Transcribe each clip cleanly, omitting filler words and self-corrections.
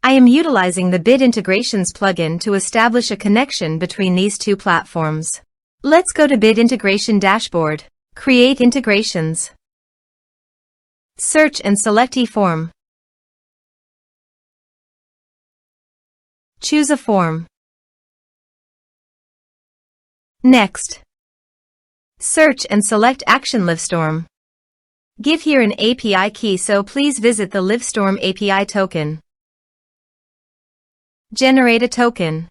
I am utilizing the Bit Integrations plugin to establish a connection between these two platforms. Let's go to Bit Integration Dashboard. Create integrations. Search and select eForm. Choose a form. Next, search and select Action Livestorm. Give here an API key, so please visit the Livestorm API token. Generate a token.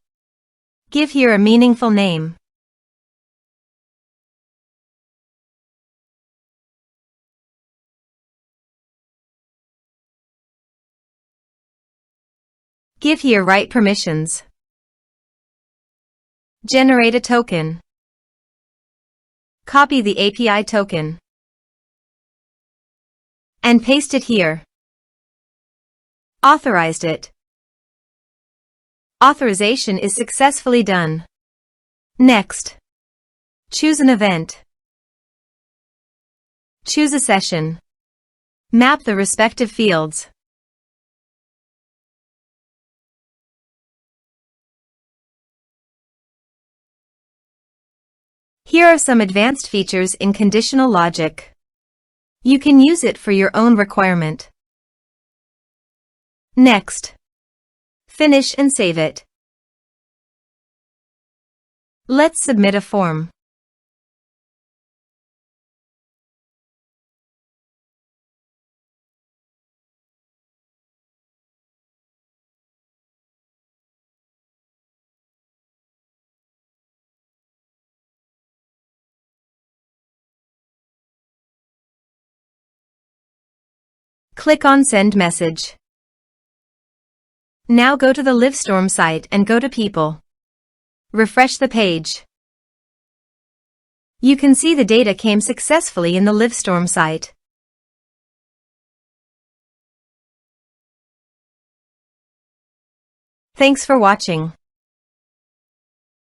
Give here a meaningful name. Give here right permissions. Generate a token. Copy the API token and paste it here. Authorized it. Authorization is successfully done. Next, choose an event. Choose a session. Map the respective fields. Here are some advanced features in conditional logic. You can use it for your own requirement. Next, finish and save it. Let's submit a form. Click on Send Message. Now go to the Livestorm site and go to People. Refresh the page. You can see the data came successfully in the Livestorm site. Thanks for watching.